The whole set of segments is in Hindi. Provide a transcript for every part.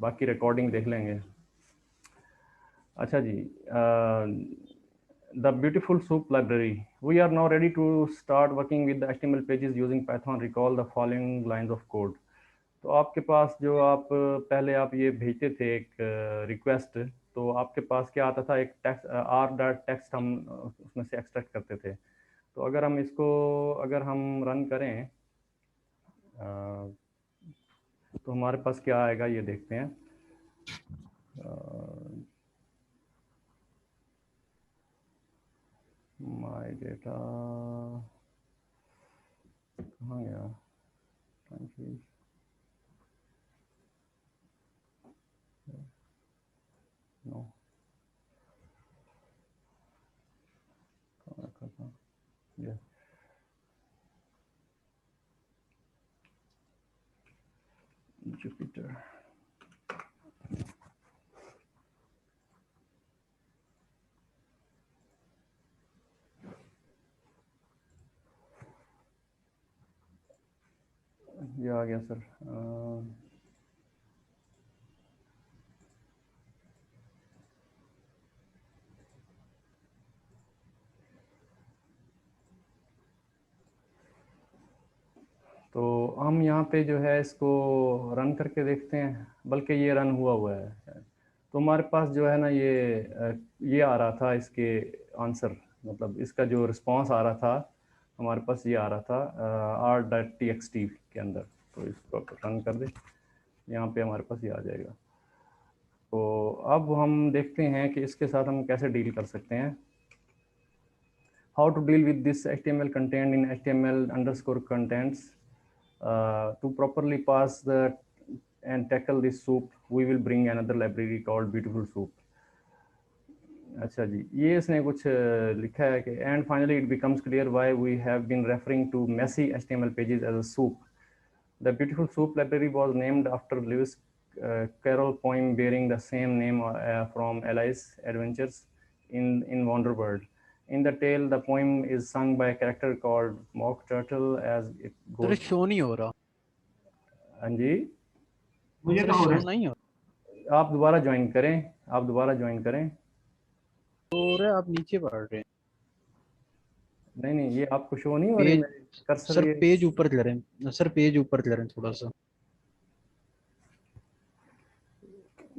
बाकी रिकॉर्डिंग देख लेंगे। अच्छा जी, the beautiful soup library. We are now ready to start working with the HTML pages using Python. Recall the following lines of code. तो आपके पास जो आप पहले आप ये भेजते थे एक रिक्वेस्ट, तो आपके पास क्या आता था, एक टेक्स्ट आर डॉट टेक्स्ट हम उसमें से एक्सट्रैक्ट करते थे। तो अगर हम इसको अगर हम रन करें तो हमारे पास क्या आएगा ये देखते हैं। माय डेटा कहाँ गया? नो, कहाँ रखा था ये? जुपिटर। ये आ गया सर। तो हम यहाँ पे जो है इसको रन करके देखते हैं, बल्कि ये रन हुआ है। तो हमारे पास जो है ना ये आ रहा था इसके आंसर, मतलब इसका जो रिस्पांस आ रहा था हमारे पास ये आ रहा था r.txt के अंदर। तो इसको रन कर दे, यहाँ पे हमारे पास ये आ जाएगा। तो अब हम देखते हैं कि इसके साथ हम कैसे डील कर सकते हैं। How to deal with this HTML contained in HTML underscore contents. To properly pass the and tackle this soup, we will bring another library called Beautiful Soup. अच्छा जी, ये इसने कुछ लिखा है कि and finally it becomes clear why we have been referring to messy HTML pages as a soup. The Beautiful Soup library was named after Lewis Carroll poem bearing the same name from Alice Adventures in Wonder World. In the tale, the poem is sung by a character called Mock Turtle as it sir goes. Show नहीं हो रहा। हाँ जी, मुझे सर तो हो शो रहा है। नहीं हो आप दोबारा ज्वाइन करें, आप दोबारा ज्वाइन करें। रहा है, आप नीचे बढ़ रहे हैं। नहीं नहीं, ये आपको शो नहीं हो रही, पेज मेरे कर्सर सर ये पेज ऊपर ले रहे हैं, सर पेज ऊपर ले रहे हैं थोड़ा सा।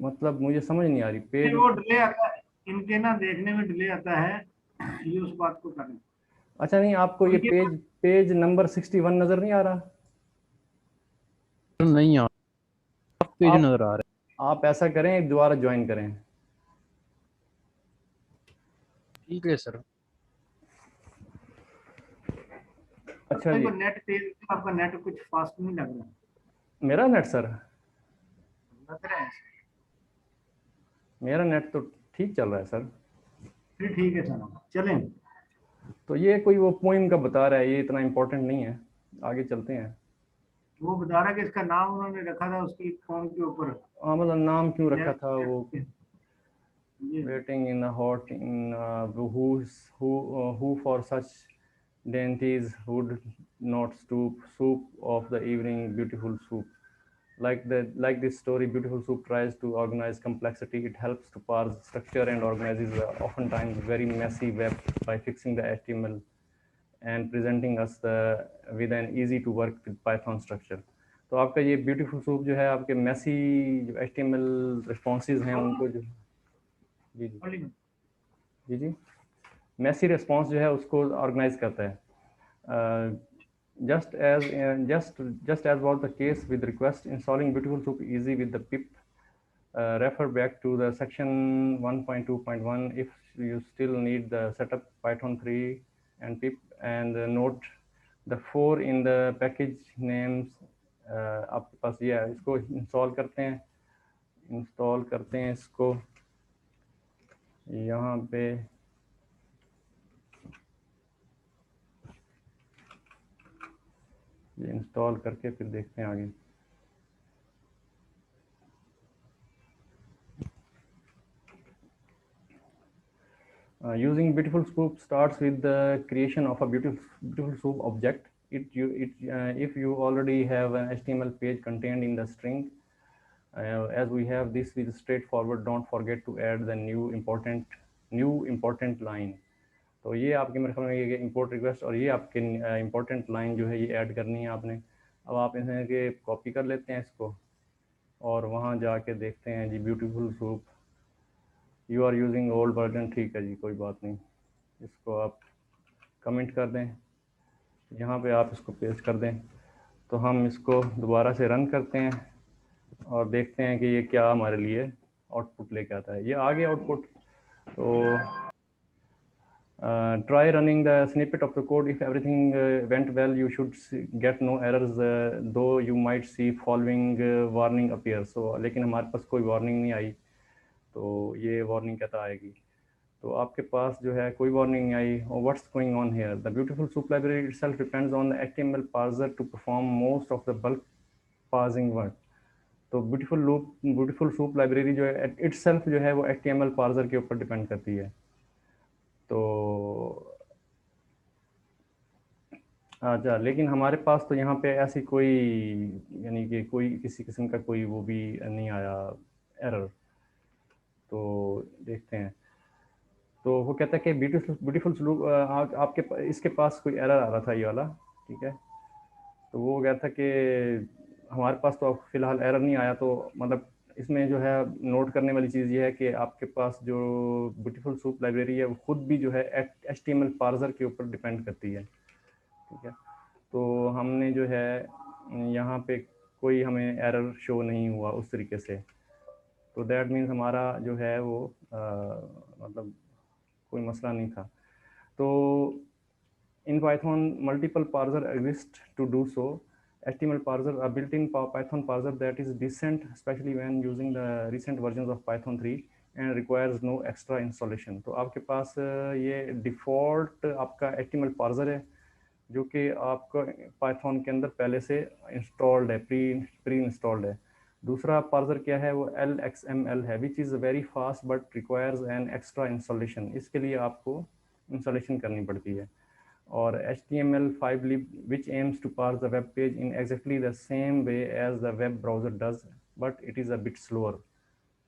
मतलब मुझे समझ नहीं आ रही पेज। वो डिले आता है, इनके ना देखने में डिले आता है, ये उस बात को करें। अच्छा नहीं, आपको ये पेज नंबर 61 नजर नहीं आ रहा? नहीं आ पेज आप नजर आ रहा आप ऐसा करें, दोबारा ज्वाइन करें। है। ठीक है सर। अच्छा जी, नेट तेज, आपका नेट कुछ फास्ट नहीं लग रहा। मेरा नेट सर, लग रहा है मेरा नेट तो ठीक चल रहा है सर। फिर ठीक है सर, चलें। तो ये कोई वो पोइम का बता रहा है, ये इतना इम्पोर्टेंट नहीं है, आगे चलते हैं। वो बता रहा है कि इसका नाम उन्होंने रखा था उसकी फॉर्म के ऊपर। हाँ, मतलब नाम क्यों रखा था वो? ये waiting in hot in who for such dainties would not stoop, soup of the evening, beautiful soup. Like this story, Beautiful Soup tries to organize complexity. It helps to parse structure and organizes oftentimes very messy web by fixing the HTML and presenting us with an easy to work with Python structure. तो आपका ये ब्यूटीफुल सूप जो है आपके मैसी जो HTML रिस्पॉन्सेज हैं उनको जो जी जी जी जी मैसी रिस्पॉन्स जो है उसको ऑर्गेनाइज करता है। Just as was the case with request, installing Beautiful Soup easy with the pip. Refer back to the section 1.2.1 if you still need the setup Python 3 and pip, and note the 4 in the package names. आपके पास ये है, इसको इंस्टॉल करते हैं इसको यहाँ पे। ये इंस्टॉल करके फिर देखते हैं आगे। Using Beautiful Soup starts with the creation of a beautiful soup object. If you already have an HTML page contained in the string, as we have this with straightforward, don't forget to add the new important line. तो ये आपके मेरे ख्याल में ये इंपोर्ट रिक्वेस्ट और ये आपके इंपॉर्टेंट लाइन जो है ये ऐड करनी है आपने। अब आप इन्हें के कॉपी कर लेते हैं इसको और वहाँ जाके देखते हैं जी beautiful soup you are using old version, ठीक है जी कोई बात नहीं, इसको आप कमेंट कर दें, यहाँ पे आप इसको पेस्ट कर दें। तो हम इसको दोबारा से रन करते हैं और देखते हैं कि ये क्या हमारे लिए आउटपुट लेके आता है। ये आ गया आउटपुट। तो try running the snippet of the code. If everything went well, you should get no errors, though you might see following warning appear. So लेकिन हमारे पास कोई वार्निंग नहीं आई, तो ये वार्निंग कहता आएगी। तो आपके पास जो है कोई वार्निंग नहीं आई। What's going on here? The beautiful soup library itself depends on the HTML parser to perform most of the bulk parsing work. तो ब्यूटीफुल सूप लाइब्रेरी जो है इटसेल्फ जो है वो HTML पार्सर के ऊपर डिपेंड करती है। तो अच्छा, लेकिन हमारे पास तो यहाँ पे ऐसी कोई यानी कि कोई किसी किस्म का कोई वो भी नहीं आया एरर। तो देखते हैं। तो वो कहता है कि ब्यूटीफुल स्लूप आपके इसके पास कोई एरर आ रहा था ये वाला, ठीक है। तो वो कहता कि हमारे पास तो फ़िलहाल एरर नहीं आया। तो मतलब इसमें जो है नोट करने वाली चीज़ ये है कि आपके पास जो ब्यूटीफुल सूप लाइब्रेरी है वो खुद भी जो है HTML पार्सर के ऊपर डिपेंड करती है, ठीक है। तो हमने जो है यहाँ पे कोई हमें एरर शो नहीं हुआ उस तरीके से। तो दैट मीन्स हमारा जो है वो मतलब कोई मसला नहीं था। तो in Python multiple parser exist to do so. HTML parser, a built-in Python parser that is decent, especially when using the recent versions of Python 3 and requires no extra installation. तो आपके पास ये डिफ़ॉल्ट आपका HTML parser है जो कि आपका Python के अंदर पहले से इंस्टॉल्ड है, प्री इंस्टॉल्ड है। दूसरा पार्सर क्या है वो LXML है, which is very fast but requires an extra installation. इसके लिए आपको इंस्टॉलेशन करनी पड़ती है। और HTML5 lib which aims to parse the web page in exactly the same way as the web browser does, but it is a bit slower.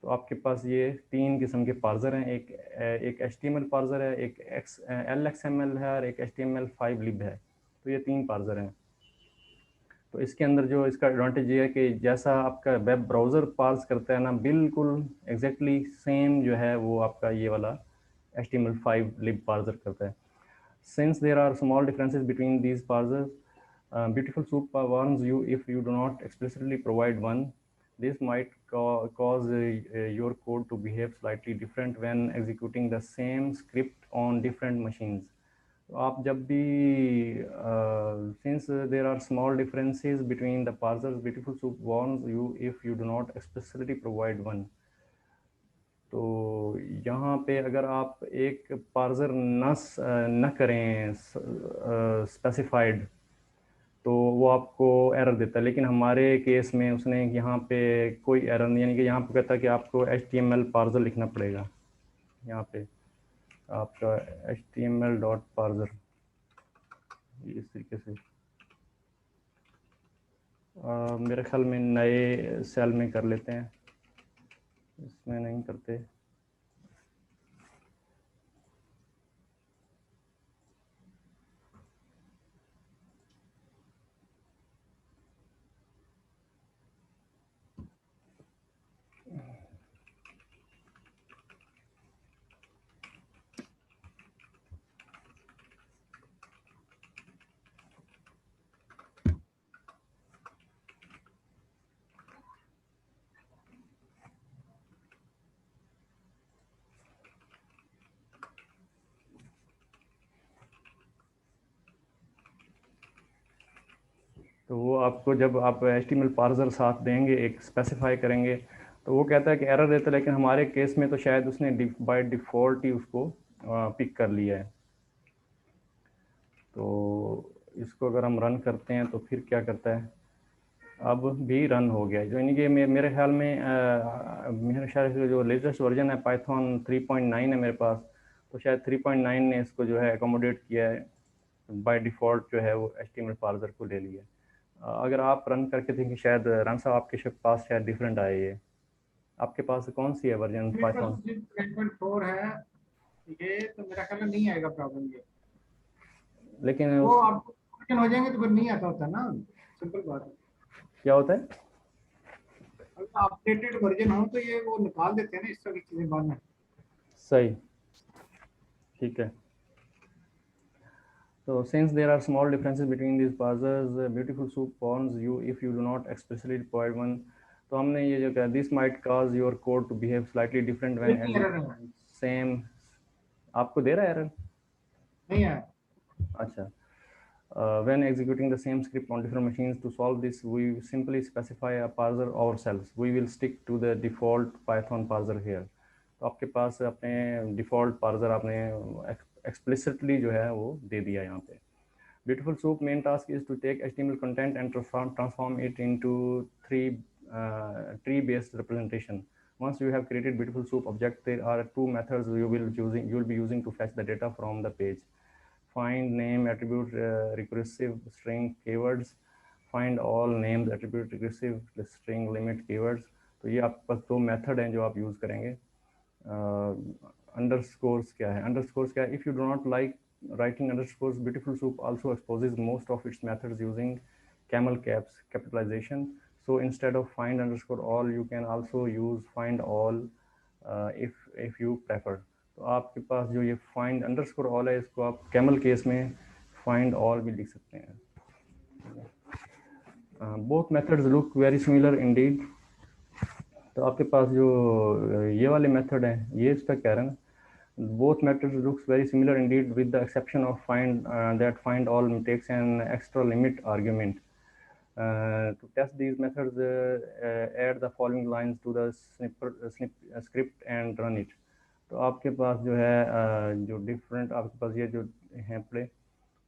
तो आपके पास ये तीन किस्म के पार्सर हैं, एक HTML पार्सर है, एक LXML है और एक HTML5 lib है। तो ये तीन पार्सर हैं। तो इसके अंदर जो इसका एडवांटेज ये है कि जैसा आपका वेब ब्राउज़र पार्स करता है ना, बिल्कुल एग्जैक्टली सेम जो है वो आपका ये वाला HTML5 lib पार्सर करता है। Since there are small differences between these parsers, Beautiful Soup warns you if you do not explicitly provide one. This might cause your code to behave slightly different when executing the same script on different machines. तो आप जब भी since there are small differences between the parsers, Beautiful Soup warns you if you do not explicitly provide one. तो यहाँ पे अगर आप एक पार्सर न करें स्पेसिफाइड तो वो आपको एरर देता है। लेकिन हमारे केस में उसने यहाँ पे कोई एरर नहीं, यानी कि यहाँ पे कहता है कि आपको HTML पार्सर लिखना पड़ेगा। यहाँ पे आपका HTML डॉट पार्सर इस तरीके से मेरे ख्याल में नए सेल में कर लेते हैं, इसमें नहीं करते। तो वो आपको जब आप HTML पार्सर साथ देंगे, एक स्पेसिफाई करेंगे, तो वो कहता है कि एरर देता है। लेकिन हमारे केस में तो शायद उसने बाय डिफ़ॉल्ट ही उसको पिक कर लिया है। तो इसको अगर हम रन करते हैं तो फिर क्या करता है, अब भी रन हो गया। जो यानी कि मेरे ख्याल में मेरे ख्याल से जो लेटेस्ट वर्जन है पाइथन 3.9 है मेरे पास, तो शायद 3.9 ने इसको जो है एकोमोडेट किया है, बाय डिफ़ॉल्ट जो है वो HTML पार्सर को ले लिया। अगर आप रन करके देखें, शायद रन साहब आपके पास शायद डिफरेंट आए ये। आपके पास कौन सी है वर्जन मेरे पास पाइथन? 10.4 है ये, तो मेरा ख्याल है नहीं आएगा प्रॉब्लम ये। लेकिन वो उस आप वर्जन हो जाएंगे तो फिर नहीं आता होता ना, सिंपल बात है। क्या होता है? अगर अपडेटेड वर्जन हो तो ये वो निकाल देते हैं ना इस तरह की चीजें बाद में। सही, ठीक है। So since there are small differences between these parsers, Beautiful Soup warns you if you do not explicitly provide one. तो हमने ये जो कहा, this might cause your code to behave slightly different when नहीं एरर है, executing same. आपको दे रहा है एरर? नहीं है। अच्छा। When executing the same script on different machines, to solve this, we simply specify a parser ourselves. We will stick to the default Python parser here. तो आपके पास अपने default parser आपने explicitly जो है वो दे दिया यहाँ पे। Beautiful Soup main task is to take HTML content and transform it into tree-based representation. Once you have created Beautiful Soup object, there are two methods you will be using to fetch the data from the page. Find name attribute recursive string keywords, find all names attribute recursive string limit keywords. तो ये आपके पास दो मेथड हैं जो आप यूज़ करेंगे। अंडरस्कोर्स क्या है? अंडरस्कोर्स क्या है? If you do not like writing underscores, Beautiful Soup also exposes most of its methods using camel caps capitalization. So instead of find underscore all, you can also use find all if you prefer. तो आपके पास जो ये find underscore all है, इसको आप camel केस में find all भी लिख सकते हैं। both methods look very similar indeed. तो आपके पास जो ये वाले मेथड हैं, ये इसका कह रहे हैं, both methods looks very similar indeed with the exception of find that find all takes an extra limit argument. To test these methods, add the following lines to the script and run it. तो आपके पास जो है जो डिफरेंट आपके पास ये जो हैं पड़े,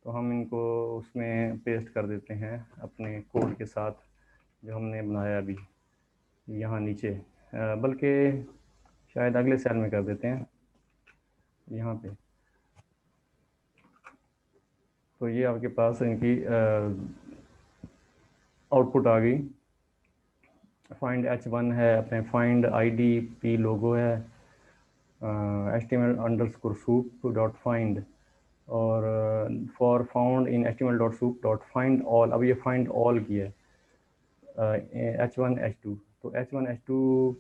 तो हम इनको उसमें पेस्ट कर देते हैं अपने कोड के साथ जो हमने बनाया अभी यहाँ नीचे, बल्कि शायद अगले सेल में कर देते हैं यहाँ पे। तो ये आपके पास इनकी आउटपुट आ गई। फाइंड h1 है, अपने फाइंड id p लोगो है, html underscore soup dot find, और for found in html dot soup dot find all. अब ये फाइंड ऑल की है h1 h2। तो h1 h2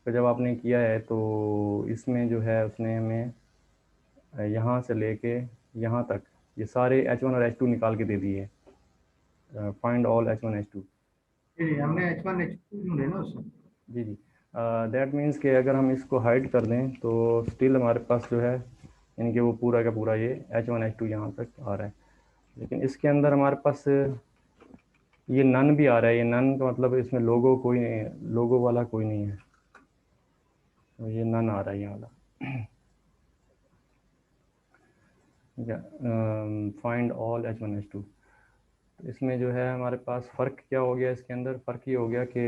का जब आपने किया है तो इसमें जो है उसने हमें यहाँ से लेके यहाँ तक ये सारे h1 और h2 निकाल के दे दिए। Find all h1 h2। जी हमने H1 H2 ढूंढे ना उसमें। जी जी, दैट मीन्स कि अगर हम इसको हाइड कर दें तो स्टिल हमारे पास जो है इनके वो पूरा का पूरा ये h1 h2 यहाँ तक आ रहा है। लेकिन इसके अंदर हमारे पास ये नन भी आ रहा है। ये नन का मतलब इसमें लोगो कोई नहीं है, लोगो वाला कोई नहीं है, तो ये नन आ रहा है ये वाला। Find all h1 h2। इसमें जो है हमारे पास फ़र्क क्या हो गया? इसके अंदर फ़र्क ये हो गया कि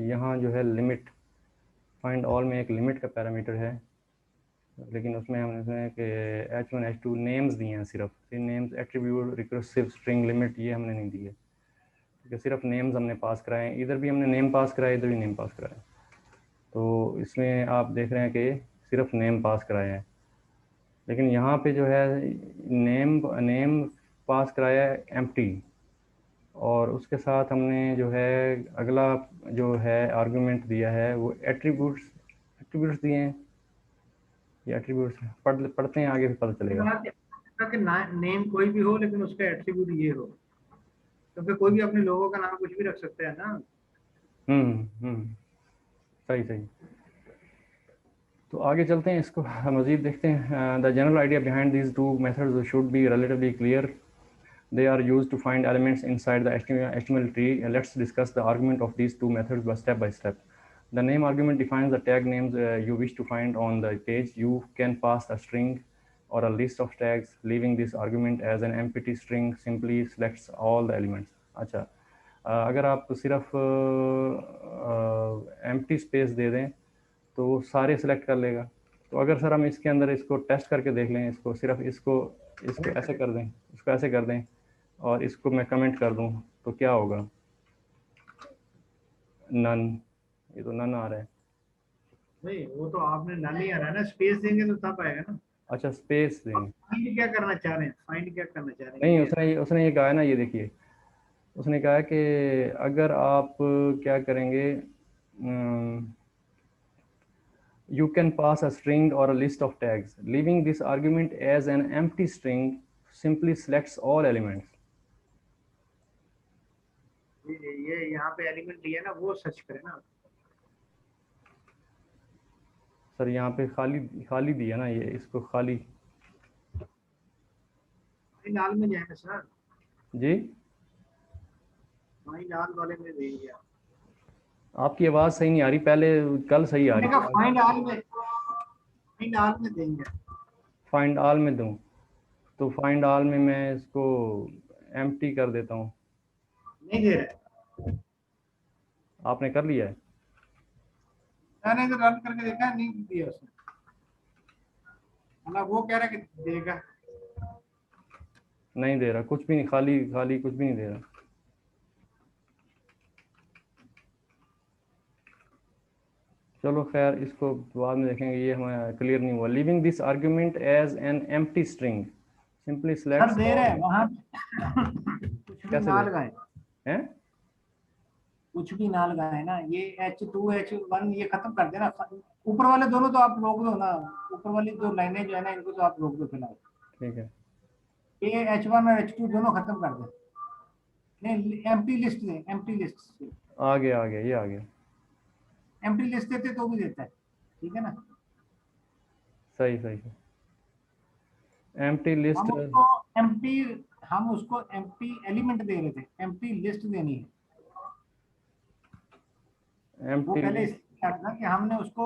यहाँ जो है लिमिट, फाइंड ऑल में एक लिमिट का पैरामीटर है, लेकिन उसमें हमने इसमें कि h1 h2 नेम्स दिए हैं, सिर्फ names attribute recursive string limit ये हमने नहीं दिए, क्योंकि सिर्फ नेम्स हमने पास कराए हैं। इधर भी हमने नेम पास कराए, इधर भी नेम पास कराए। तो इसमें आप देख रहे हैं कि सिर्फ नेम पास कराए हैं, लेकिन यहाँ पे जो है नेम पास कराया है एम्प्टी, और उसके साथ हमने जो है अगला जो है आर्गुमेंट दिया है वो एट्रीब्यूट्स दिए हैं। ये एट्रीब्यूट्स पढ़ते हैं आगे, फिर पता चलेगा। कि नेम कोई भी हो लेकिन उसका एट्रीब्यूट ये हो, क्योंकि कोई भी अपने लोगों का नाम कुछ भी रख सकते हैं ना। सही सही। तो आगे चलते हैं, इसको मज़ीद देखते हैं। The general idea behind these two methods should be relatively clear. They are used to find elements inside the HTML tree. Let's discuss the argument of these two methods step by step. The name argument defines the tag names you wish to find on the page. You can pass a string or a list of tags. Leaving this argument as an empty string simply selects all the elements. अच्छा, अगर आप सिर्फ empty space दे दें तो वो सारे सेलेक्ट कर लेगा। तो अगर सर हम इसके अंदर इसको टेस्ट करके देख लें, इसको सिर्फ इसको ऐसे कर दें, इसको ऐसे कर दें और इसको मैं कमेंट कर दूं तो क्या होगा? नन, ये तो नन आ रहा है। नहीं, वो तो आपने नन ही आ रहा है ना, स्पेस देंगे तो तब आएगा ना। अच्छा, स्पेस आप देंगे। फाइंड क्या करना चाह रहे हैं, फाइंड क्या करना चाह रहे हैं नहीं, ये? उसने ये कहा है ना, ये देखिए, उसने कहा है कि अगर आप क्या करेंगे, you can pass a string or a list of tags. Leaving this argument as an empty string simply selects all elements. ये यहाँ पे एलिमेंट लिया ना, वो सर्च करें ना। सर यहाँ पे खाली खाली दिया ना, ये इसको खाली। लाल में जाए ना सर, जी, वही लाल वाले में देंगे आप। आपकी आवाज़ सही नहीं आ रही, पहले कल सही आ मैंने रही कहा थी। फाइंड ऑल में, फाइंड ऑल में देंगे। फाइंड ऑल में दूँ? तो फाइंड ऑल में मैं इसको एम्प्टी कर देता हूँ। नहीं दे रहा, आपने कर लिया है? मैंने तो रन करके देखा, नहीं दिया उसने। मतलब वो कह रहा है कि देगा। नहीं दे रहा, कुछ भी नहीं, खाली खाली कुछ भी नहीं दे रहा। चलो खैर, इसको बाद में देखेंगे, ये हमें क्लियर नहीं हुआ। Leaving this argument as an empty string simply sir selects. दे रहे हैं वहां कुछ भी कैसे ना दे लगाए, हैं? कुछ भी ना लगाए ना, ये H2 H1 ये खत्म कर देना। ऊपर वाले दोनों तो आप रोक दो ना, ऊपर वाली दो लाइनें जो है ना, इनको तो आप रोक दो फिलहाल। ठीक है, ये H1 और H2 दोनों खत्म कर दे। नहीं, एम्प्टी लिस्ट दे, एम्प्टी लिस्ट, आ गया आ गया, ये आ गया। एम्प्टी लिस्ट देते तो भी देता है, ठीक है ना। सही सही है। Empty list. हम उसको एम्प्टी हम उसको एम्प्टी एलिमेंट दे रहे थे, एम्प्टी लिस्ट देनी है। वो एम्प्टी पहले लिस्ट। इसलिए किया था कि हमने उसको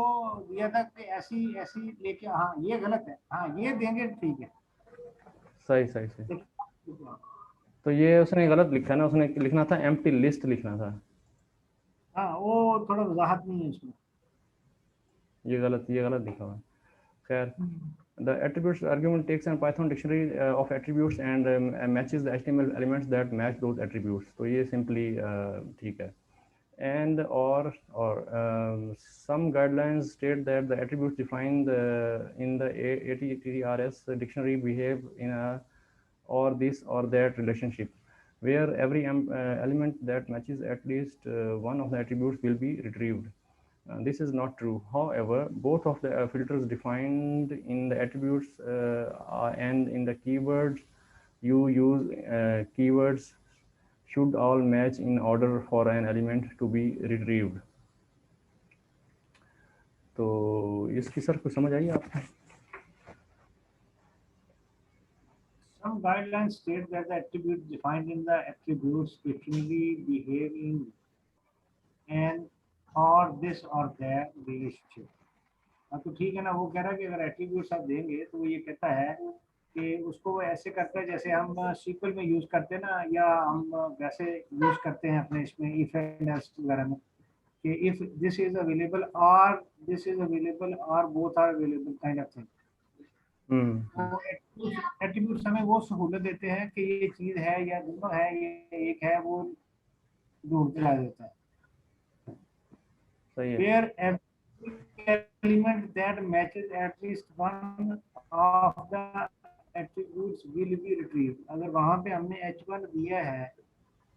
दिया था कि ऐसी ऐसी लेके, हाँ ये गलत है, हाँ ये देंगे ठीक है। सही सही सही। देखिए, तो ये उसने गलत लिखा है ना, उसने लिखना था एम्प्टी लिस्ट लिखना था। हाँ वो थोड़ा वजाहत नहीं है उसमें। ये गलत लिखा हुआ है। खैर, the attributes argument takes an Python dictionary of attributes and matches the HTML elements that match those attributes. तो ये simply ठीक है। And or some guidelines state that the attributes defined in the ATRS dictionary behave in a or this or that relationship, where every element that matches at least one of the attributes will be retrieved. This is not true. However, both of the filters defined in the attributes and in the keywords you use, keywords should all match in order for an element to be retrieved. तो इसकी सर कुछ समझ आई आपको? Some guidelines state that the attributes defined in the attributes dictionary behave in an or this or that relationship. हाँ तो ठीक है ना, वो कह रहा है कि अगर एट्रीब्यूट्स आप देंगे तो वो ये कहता है कि उसको वो ऐसे करता है जैसे हम सीक्वल में यूज करते हैं ना, या हम वैसे यूज करते हैं अपने इसमें इफ एंड एल्स वगैरह में, कि इफ दिस इज अवेलेबल और दिस इज अवेलेबल और both are available kind of thing. वो एट्रीब्यूट्स हमें वो सहूलत देते हैं कि ये चीज है या दोनों है, ये एक है, वो ढूंढ के ला देता है। सही है। Where every element that matches at least one of the attributes will be retrieved. अगर वहां पे हमने H1 दिया है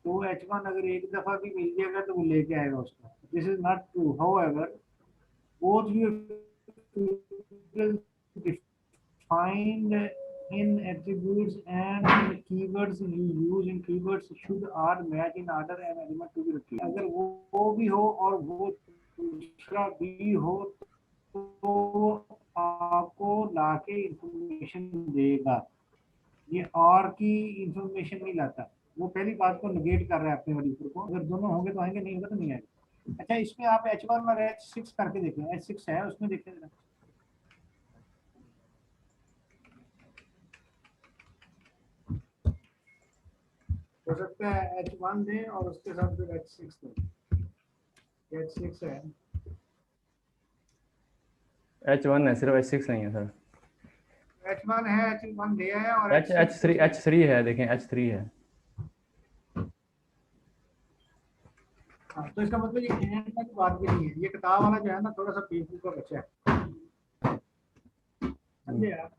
तो वो H1 अगर एक दफा भी मिल जाएगा तो वो लेके आएगा उसको। This is not true. However, both your defined in attributes and in keywords you use in keywords should all match in order and element to be retrieved. अगर वो भी हो और वो दूसरा भी हो तो आपको लाके इंफॉर्मेशन देगा। ये और की इंफॉर्मेशन नहीं लाता, वो पहली बात को निगेट कर रहा है अपने वाली को। अगर दोनों होंगे तो आएंगे, नहीं होगा तो नहीं आएंगे। अच्छा, इसमें आप H1 और H6 करके देखें, H6 है उसमें देखें जरा। हो सकता है H1 दे और उसके साथ फिर H6 दे। H6 है, H1 है, सिर्फ H6 नहीं है सर। H1 है, H1 दिया है और H3 है, देखें H3 है। तो इसका मतलब ये एंड तक बात भी नहीं है, ये किताब वाला जो है ना थोड़ा सा बेवकूफ का बच्चा है, समझे आप?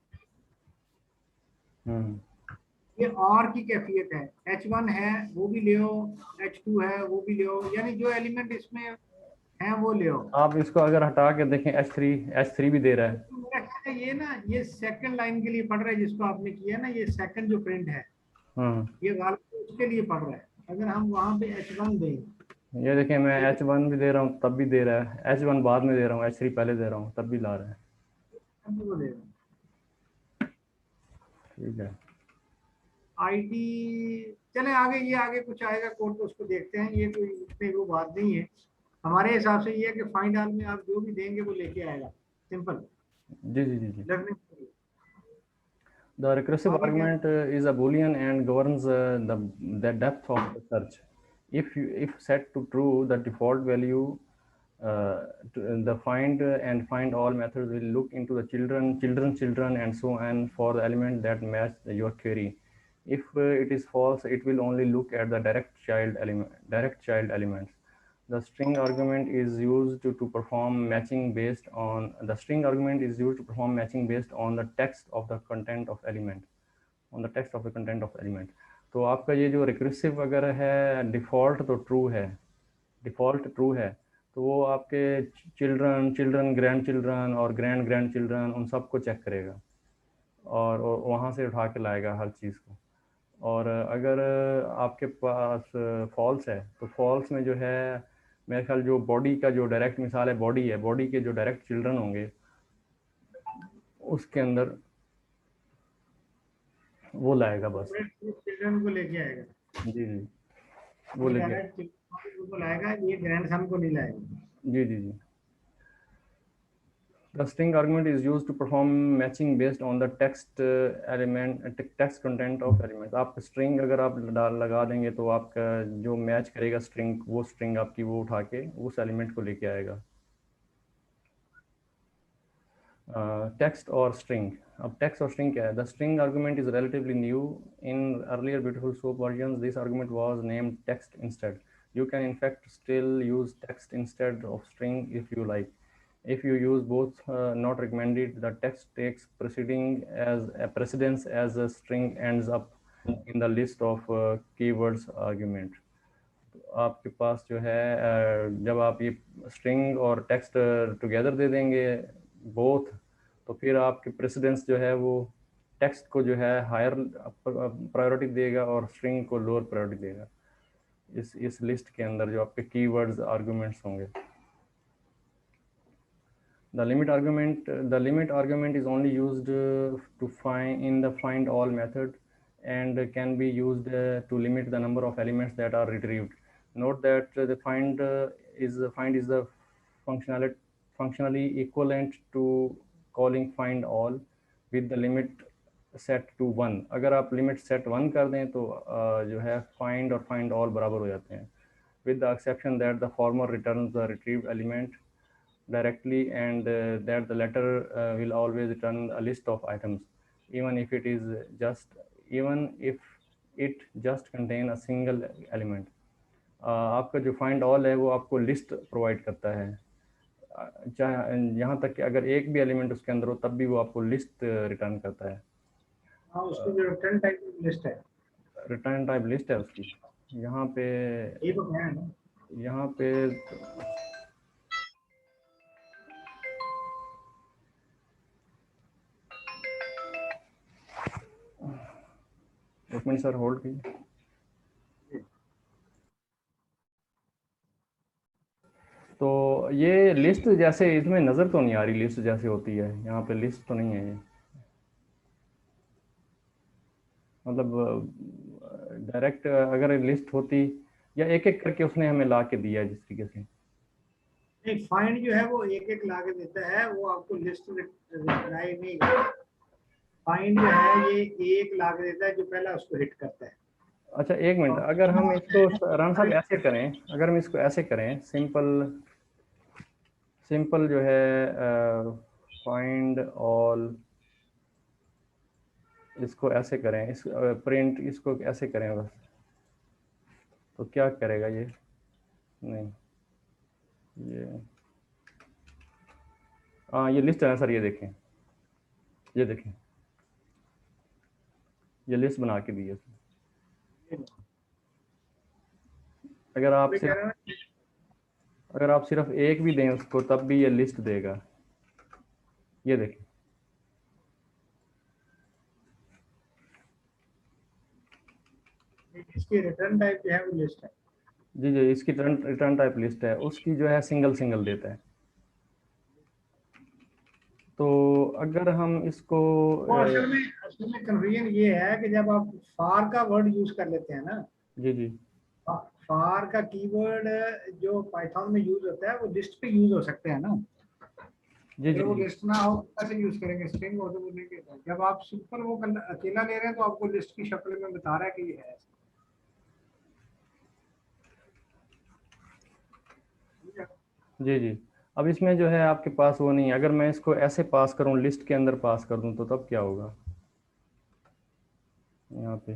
ये और की कैफियत है, H1 है वो भी ले, H2 है वो भी ले, यानी जो एलिमेंट इसमें है वो ले। आप इसको अगर हटा के देखें H3 भी दे रहा है। तो मेरा ख्याल है ये ना ये सेकंड लाइन के लिए पढ़ रहा है जिसको आपने किया ना, ये सेकंड जो प्रिंट है ये गालिब उसके लिए पढ़ रहा है। अगर हम वहां पे H1 दें, ये देखें मैं H1 भी दे रहा हूँ तब भी दे रहा है, H1 बाद में दे रहा हूँ, H3 पहले दे रहा हूँ तब भी ला रहा है। वो दे रहा है ठीक है, आईडी। चले आगे, ये आगे कुछ आएगा कोड तो उसको देखते हैं, ये कोई इतनी वो बात नहीं है। हमारे हिसाब से ये है कि फाइंड ऑल में आप जो भी देंगे वो लेके आएगा, सिंपल। जी जी जी जी। Learning The recursive argument is a Boolean and governs the depth of the search. If set to true, the default value, the find and find all methods will look into the children, and so on for the element that match your query. If it is false, it will only look at the direct child elements. The string argument is used to perform matching based on the text of the content of element. तो आपका ये जो रिकर्सिव अगर है डिफ़ॉल्ट ट्रू है तो वो आपके चिल्ड्रन ग्रैंड चिल्ड्रन और ग्रैंड चिल्ड्रन उन सबको चेक करेगा और वहाँ से उठा के लाएगा हर चीज़ को। और अगर आपके पास फॉल्स है तो फॉल्स में जो है मेरे ख्याल जो बॉडी का जो डायरेक्ट मिसाल है बॉडी के जो डायरेक्ट चिल्ड्रन होंगे उसके अंदर वो लाएगा बस। चिल्ड्रन को लेके आएगा, जी जी वो लेके को लाएगा, ये ग्रैंडसन को नहीं लाएगा। जी जी जी। The string argument is used to perform matching based on the text content of element. आप string अगर आप लगा देंगे तो आपका जो मैच करेगा वो string आपकी वो उठा के उस एलिमेंट को लेके आएगा। टेक्स्ट और स्ट्रिंग, अब टेक्स्ट और स्ट्रिंग क्या है? The string argument is relatively new in earlier beautiful soap versions this argument was named text instead. You can in fact still use text instead of string if you like. If you use both, not recommended. The text takes precedence as a string ends up in the list of keywords argument. आपके पास जो है जब आप ये स्ट्रिंग और टेक्स्ट टुगेदर दे देंगे बोथ, तो फिर आपके प्रेसिडेंस जो है वो टेक्स्ट को जो है हायर प्रायोरिटी देगा और स्ट्रिंग को लोअर प्रायोरिटी देगा इस लिस्ट के अंदर जो आपके कीवर्ड्स आर्गुमेंट्स होंगे। The limit argument is only used to find all method and can be used to limit the number of elements that are retrieved. Note that the find is the functionally equivalent to calling find all with the limit set to 1. अगर आप लिमिट सेट 1 कर दें तो जो है find और find all बराबर हो जाते हैं, with the exception that the former returns the retrieved element directly and that the latter will always return a list of items even if it just contain a single element. आपका जो find all है वो आपको लिस्ट प्रोवाइड करता है, चाहे यहाँ तक कि अगर एक भी एलिमेंट उसके अंदर हो तब भी वो आपको लिस्ट रिटर्न करता है। हाँ, उसकी जो रिटर्न टाइप लिस्ट है, रिटर्न टाइप लिस्ट है उसकी। यहाँ पे ये तो क्या है ना, यहाँ पे एक मिनट सर होल्ड कीजिए। तो ये लिस्ट जैसे इसमें नज़र तो नहीं आ रही, लिस्ट जैसे होती है यहाँ पे लिस्ट तो नहीं है ये, मतलब डायरेक्ट अगर लिस्ट होती या एक एक करके उसने हमें ला के दिया जिस तरीके से। नहीं, फाइंड जो है वो एक एक ला के देता है, वो आपको लिस्ट रिप्लाई नहीं करता। फाइंड जो है ये एक ला के देता है जो पहला उसको हिट करता है। अच्छा एक मिनट, अगर हम इसको राम साहब ऐसे करें, अगर हम इसको ऐसे करें सिंपल जो है फाइंड ऑल, इसको ऐसे करें, इस प्रिंट इसको ऐसे करें बस, तो क्या करेगा ये? नहीं ये हाँ ये लिस्ट है सर, ये देखें, ये देखें, ये लिस्ट बना के दी है। अगर आप सिर्फ एक भी दें उसको तब भी ये लिस्ट देगा। ये देखें, इसकी रिटर्न टाइप जो है वो लिस्ट है। जी जी, इसकी रिटर्न टाइप लिस्ट है, उसकी जो है सिंगल सिंगल देता है। तो अगर हम इसको असल में कन्फ्यूजन ये है कि जब आप फार का वर्ड यूज कर लेते हैं ना, जी जी फार का कीवर्ड जो पाइथन में यूज होता है वो लिस्ट पे यूज हो सकते हैं ना। जी अगर वो जी लिस्ट ना हो कैसे यूज करेंगे, स्ट्रिंग हो तो वो नहीं कहता। जब आप सिंपल वो अकेला ले रहे हैं तो आपको लिस्ट की शक्ल में बता रहा है कि ये है। जी जी। अब इसमें जो है आपके पास वो नहीं है, अगर मैं इसको ऐसे पास करूं, लिस्ट के अंदर पास कर दूं तो तब क्या होगा? यहाँ पे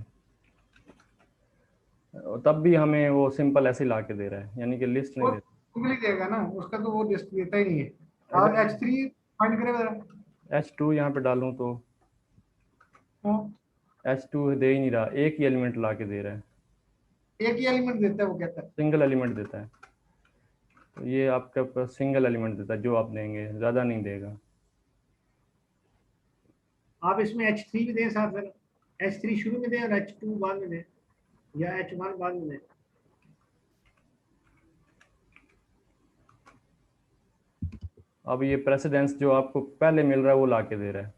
तब भी हमें वो सिंपल ऐसे ला के दे रहा है, यानी कि लिस्ट नहीं वो देता। सिंपली देगा ना, उसका तो वो लिस्ट देता ही नहीं है। और अगर H3 फाइंड करेगा H2 यहाँ पे डालूं तो तो H2 दे ही नहीं रहा, एक ही एलिमेंट ला के दे रहा है, एक ही एलिमेंट देता है, वो कहता है। सिंगल एलिमेंट देता है। तो ये आपके पास सिंगल एलिमेंट देता है, जो आप देंगे ज़्यादा नहीं देगा। आप इसमें H3 भी दें साथ में, H3 शुरू में दें और H2 बाद में दें, या H1 बाद में दें। अब ये प्रेसिडेंस जो आपको पहले मिल रहा है वो ला के दे रहा है,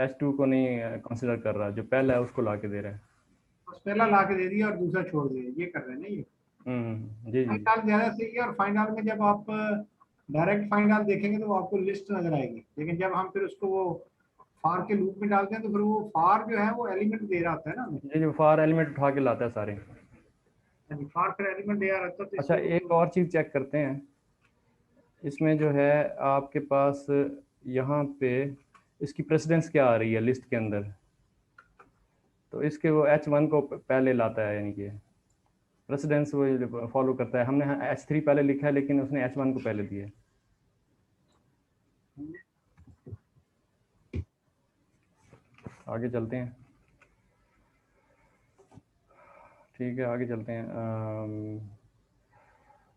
H2 को नहीं कंसिडर कर रहा, जो पहला है उसको ला के दे रहा है। बस पहला ला के दे दिया और दूसरा छोड़ दिया, ये कर रहे हैं ना ये। जी जी फाइंड आल ज्यादा सही है। और फाइंड आल में जब आप डायरेक्ट फाइंड आल देखेंगे तो वो आपको लिस्ट नजर आएगी, लेकिन जब हम फिर उसको वो फार के लूप में डालते हैं तो फिर वो फार जो है वो एलिमेंट दे रहा होता है ना हमें। जी जी, फार एलिमेंट उठा के लाता है सारे। फार फिर एलिमेंट दे रहा होता है तो अच्छा, इसलिए एक और चीज़ चेक करते हैं, इसमें जो है आपके पास यहाँ पे इसकी प्रेसिडेंस क्या आ रही है लिस्ट के अंदर, तो इसके वो H1 को पहले लाता है, यानी कि प्रेसिडेंस वो फॉलो करता है। हमने H3 पहले लिखा है लेकिन उसने H1 को पहले दिया है। आगे चलते हैं, ठीक है आगे चलते हैं।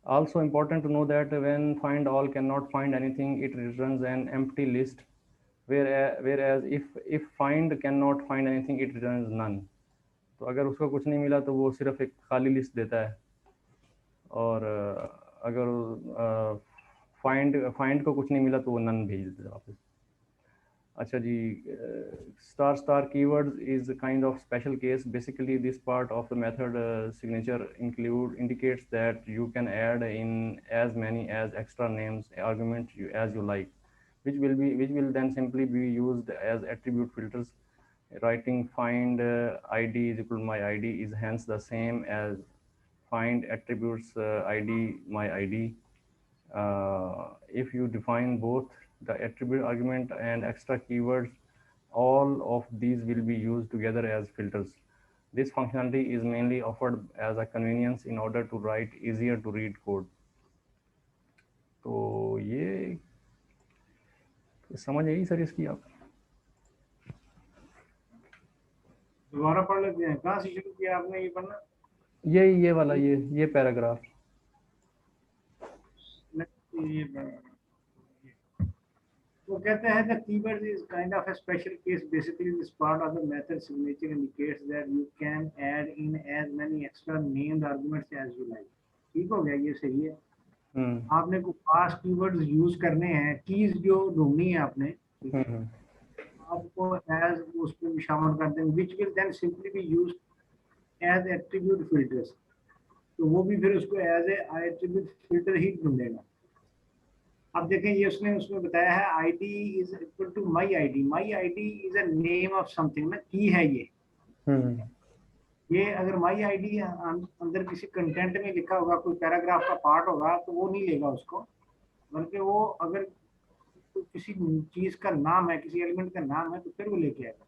Also important to know that when find all cannot find anything, it returns an empty list, whereas if find cannot find anything, it returns none. तो अगर उसको कुछ नहीं मिला तो वो सिर्फ एक खाली लिस्ट देता है, और अगर फाइंड को कुछ नहीं मिला तो वो नन भेज देता है वापस। अच्छा जी, star keywords is kind of special case. Basically this part of the method signature indicates that you can add in as many as extra names argument as you like, which will then simply be used as attribute filters. Writing find id is equal to my id is hence the same as find attributes id my id. If you define both the attribute argument and extra keywords, all of these will be used together as filters. This functionality is mainly offered as a convenience in order to write easier to read code. तो ये समझ आई सर इसकी आप? दोबारा पढ़ लेते हैं। कहाँ से शुरू किया आपने ये पढ़ना? ये वाला ये पैराग्राफ। वो कहते हैं the keywords is kind of a special case. Basically this part of the method signature indicates that you can add in as many extra named arguments as you like. ठीक हो गया, ये सही है। आपने को खास कीवर्ड्स यूज करने हैं, कीज जो ढूंढनी है आपने, आपको एज उस पे भी शामिल कर देंगे, which will then simply be used as attribute filters. तो वो भी फिर उसको एज ए एट्रीब्यूट फिल्टर ही ढूंढेगा। अब देखें ये उसमें बताया है ID is equal to my ID. My ID is a name of something ना, की है ये अगर माई आईडी अंदर किसी कंटेंट में लिखा होगा, कोई पैराग्राफ का पार्ट होगा तो वो नहीं लेगा उसको, बल्कि वो अगर तो किसी चीज का नाम है, किसी एलिमेंट का नाम है तो फिर वो लेके आएगा।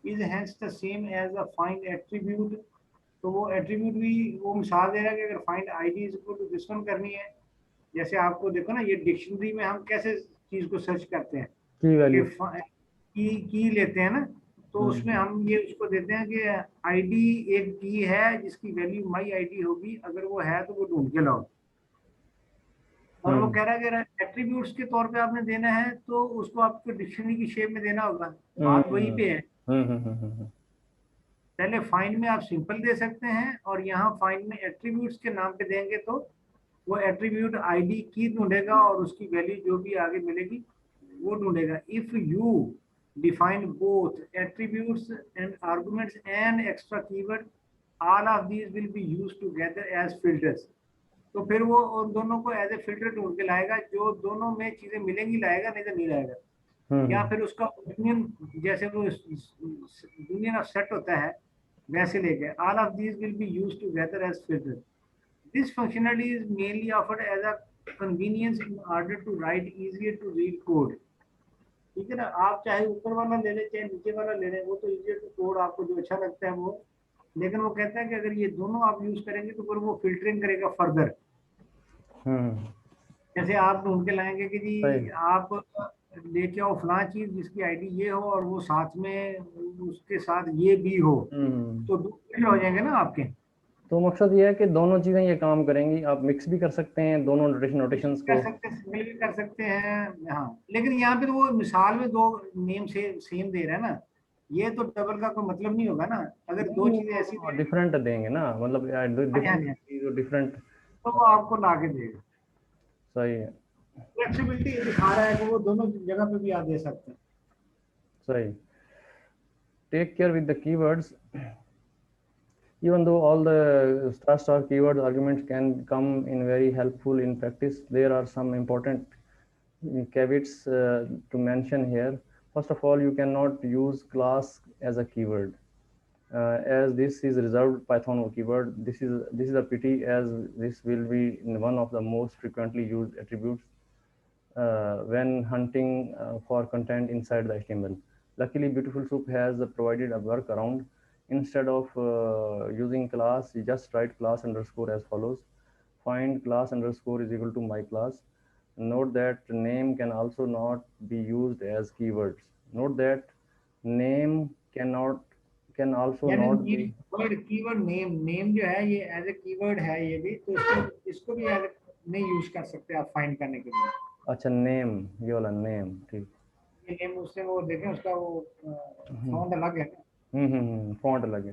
Is hence the same as a find attribute तो वो एट्रीब्यूट भी वो मिसाल दे रहा है कि अगर find ID is equal to this one करनी है, जैसे आपको देखो ना ये डिक्शनरी में हम कैसे चीज को सर्च करते हैं की कि वैल्यू। की लेते हैं ना, तो उसमें हम ये उसको देते हैं कि आईडी एक की है जिसकी वैल्यू माई आईडी होगी, अगर वो है तो वो ढूंढ के लाओ। और वो कह रहा है कि एट्रीब्यूट्स के तौर पे आपने देना है तो उसको आपको डिक्शनरी की शेप में देना होगा। बात वही पे है। पहले फाइंड में आप सिंपल दे सकते हैं और यहाँ फाइंड में एट्रीब्यूट्स के नाम पे देंगे तो वो एट्रीब्यूट आईडी की ढूंढेगा और उसकी वैल्यू जो भी आगे मिलेगी वो ढूंढेगा। If you define both attributes and arguments and extra keyword, all of these will be used together as filters. तो फिर वो उन दोनों को एज ए फिल्टर ढूंढ के लाएगा, जो दोनों में चीजें मिलेंगी लाएगा, नहीं तो नहीं लाएगा। या फिर उसका ओपिनियन, जैसे वो यूनियन ऑफ सेट होता है वैसे लेके, all of these will be used together as filter. This functionality is mainly offered as a convenience in order to write easier to read code. ठीक है ना, आप चाहे ऊपर वाला ले लें चाहे नीचे वाला ले लें, वो तो easier to code आपको जो अच्छा लगता है वो। लेकिन वो कहता है कि अगर ये दोनों आप यूज करेंगे तो फिर वो फिल्टरिंग करेगा फर्दर। जैसे आप ढूंढ के लाएंगे कि जी आप लेके आओ फलां चीज जिसकी आईडी ये हो और वो साथ में उसके साथ ये भी हो, तो दो फिल्टर हो जाएंगे ना आपके। तो मकसद ये है कि दोनों चीज़ें ये काम करेंगी। आप मिक्स भी कर सकते हैं दोनों नोटेशंस को, कर सकते हैं, सिंगल भी कर सकते हैं। हाँ, लेकिन यहाँ पे तो वो मिसाल में दो नेम से सेम दे रहा है ना, ये तो डबल का कोई मतलब नहीं होगा ना। अगर दो चीजें ऐसी डिफरेंट देंगे ना, मतलब डिफरेंट तो वो आपको ला के देगा। सही है, फ्लेक्सिबिलिटी दिखा रहा है कि वो दोनों जगह पे भी आप दे सकते हैं। सही। Take care with the keywords. Even though all the star keyword arguments can come in very helpful in practice, there are some important caveats to mention here. First of all, you cannot use class as a keyword, as this is reserved Python keyword. This is a pity, as this will be one of the most frequently used attributes when hunting for content inside the HTML. Luckily, Beautiful Soup has provided a workaround. Instead of using class, you just write class underscore as follows: find class underscore is equal to my class. Note that name can also not be used as keywords. Note that name can also not be keyword name जो है ये एज ए कीवर्ड है, ये भी तो इसको भी एज नहीं यूज कर सकते आप फाइंड करने के लिए। अच्छा, नेम, ये वाला नेम, ठीक। ये नेम उससे वो देखें उसका वो फॉन्ट अलग है। फॉन्ट अलग है।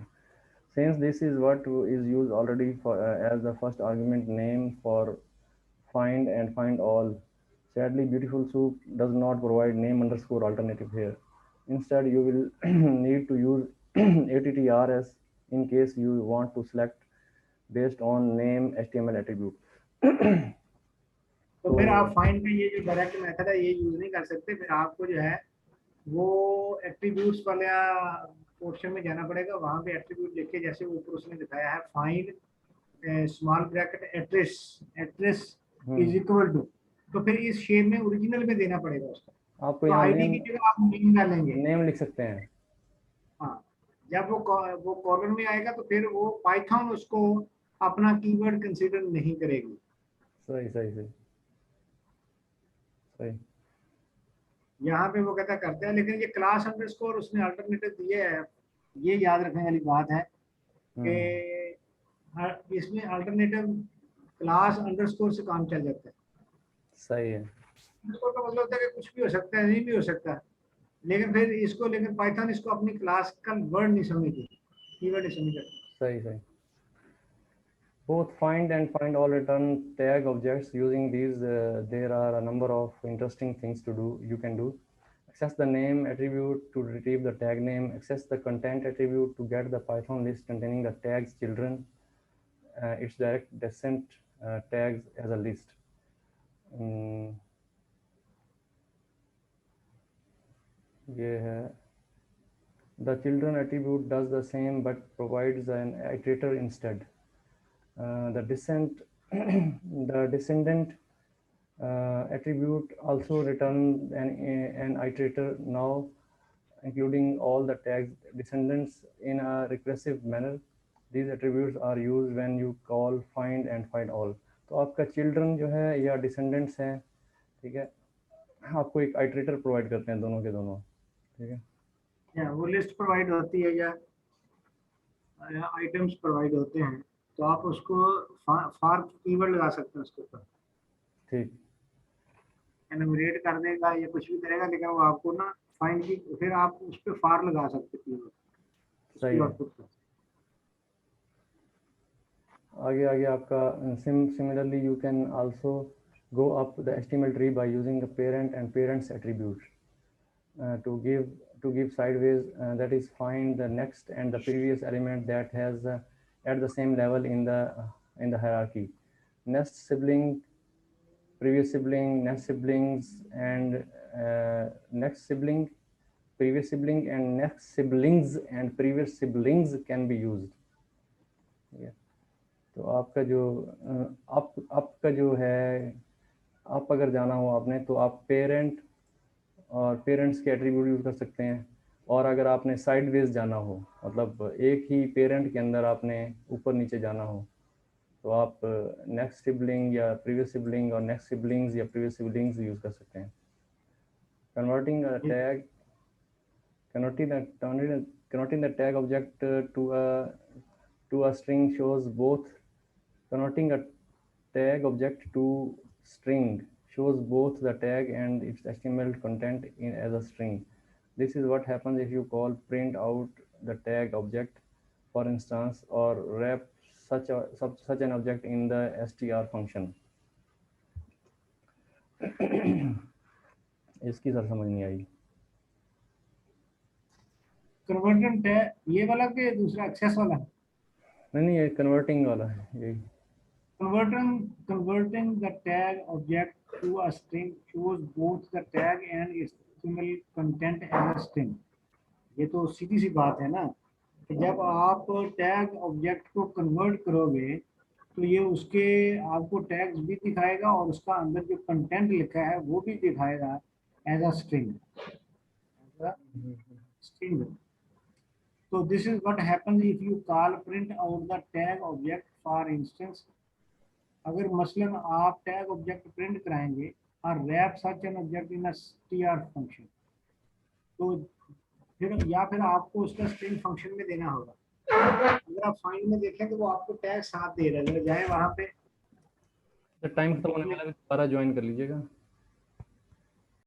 Since this is what is used already for as the first argument name for find and find all, sadly Beautiful Soup does not provide name underscore alternative here. Instead, you will need to use attrs in case you want to select based on name HTML attribute. तो फिर आप फाइंड में ये जो डायरेक्ट मेथड है ये यूज नहीं कर सकते, फिर आपको जो है वो एट्रीब्यूट्स वाला पोर्शन में जाना पड़ेगा। वहां पे एट्रीब्यूट लिख के, जैसे ऊपर उसने दिखाया है find small bracket address is equal to, तो फिर इस शेप में ओरिजिनल में देना पड़ेगा उसका। आपको तो यहाँ आईडी की जगह आप नेम डालेंगे, नेम लिख सकते हैं। हाँ, जब वो कॉलम में आएगा तो फिर वो पाइथन उसको अपना कीवर्ड कंसीडर नहीं करेगी। सही सही सही सही। यहाँ पे वो कहता करते हैं, लेकिन ये क्लास अंडरस्कोर उसने अल्टरनेटिव दिए है। ये याद रखने वाली बात है कि इसमें अल्टरनेटिव क्लास अंडरस्कोर से काम चल जाता है। सही है। अंडरस्कोर का मतलब होता है कि कुछ भी हो सकता है, नहीं भी हो सकता, लेकिन फिर इसको, लेकिन पाइथन इसको अपनी क्लास का वर्ड नहीं समझती, कीवर्ड नहीं समझती। सही सही। Both find and find all return tag objects. Using these, there are a number of interesting things to do. You can do: access the name attribute to retrieve the tag name, access the content attribute to get the Python list containing the tags children, its direct descent tags as a list. The children attribute does the same but provides an iterator instead. The descendant attribute also returns an iterator now, including all the tags descendants in a recursive manner. These attributes are used when you call find and find all. तो आपका चिल्ड्रन जो है या डिसेंडेंट्स हैं, ठीक है, आपको एक आइटरेटर प्रोवाइड करते हैं दोनों के दोनों, ठीक है। या वो लिस्ट प्रोवाइड होती है या आइटम्स प्रोवाइड होते हैं, तो आप उसको फार कीवर्ड लगा सकते हैं उसके ऊपर, ठीक, एनुमरेट कर देगा या कुछ भी करेगा, लेकिन वो आपको ना फाइंड की फिर आप उस पर फार लगा सकते हैं कीवर्ड सही है। आउटपुट पर। आगे आगे आपका similarly you can also go up the HTML tree by using the parent and parents attributes to give sideways, that is find the next and the previous element that has at the same level in the hierarchy. Next sibling, previous sibling, next siblings, and next sibling, previous sibling, and next siblings and previous siblings can be used. Yeah. तो आपका जो आपका जो है, आप अगर जाना हो आपने तो आप पेरेंट और पेरेंट्स के एट्रीब्यूट यूज़ कर सकते हैं। और अगर आपने साइडवेज जाना हो, मतलब एक ही पेरेंट के अंदर आपने ऊपर नीचे जाना हो, तो आप नेक्स्ट सिबलिंग या प्रीवियस सिबलिंग और नेक्स्ट सिबलिंग्स या प्रीवियस सिबलिंग्स यूज़ कर सकते हैं। Converting a tag, converting the tag object to a string shows both. Converting a tag object to string shows both the tag and its HTML content as a string. This is what happens if you call print out the tag object, for instance, or wrap such an object in the str function. इसकी सर समझ नहीं आई। कन्वर्टेंट है ये वाला के दूसरा एक्सेस वाला? नहीं, ये कन्वर्टिंग वाला है यही। Converting the tag object to a string shows both the tag and its HTML content as a string. ये तो सीधी सी बात है ना कि जब आप टैग ऑब्जेक्ट को कन्वर्ट करोगे तो ये उसके आपको टैग्स भी दिखाएगा और उसका अंदर जो कंटेंट लिखा है वो भी दिखाएगा as a string. So this is what happens if you call print out the tag object, for instance. अगर मसलन आप टैग ऑब्जेक्ट प्रिंट कराएंगे और wrap such an object in str function, तो फिर या फिर आपको उसका स्ट्रिंग फंक्शन में देना होगा। अगर आप फाइंड में देखें तो वो आपको टैग साथ दे रहा है, जाए वहां पे टाइम खत्म होने वाला है, दोबारा ज्वाइन कर लीजिएगा।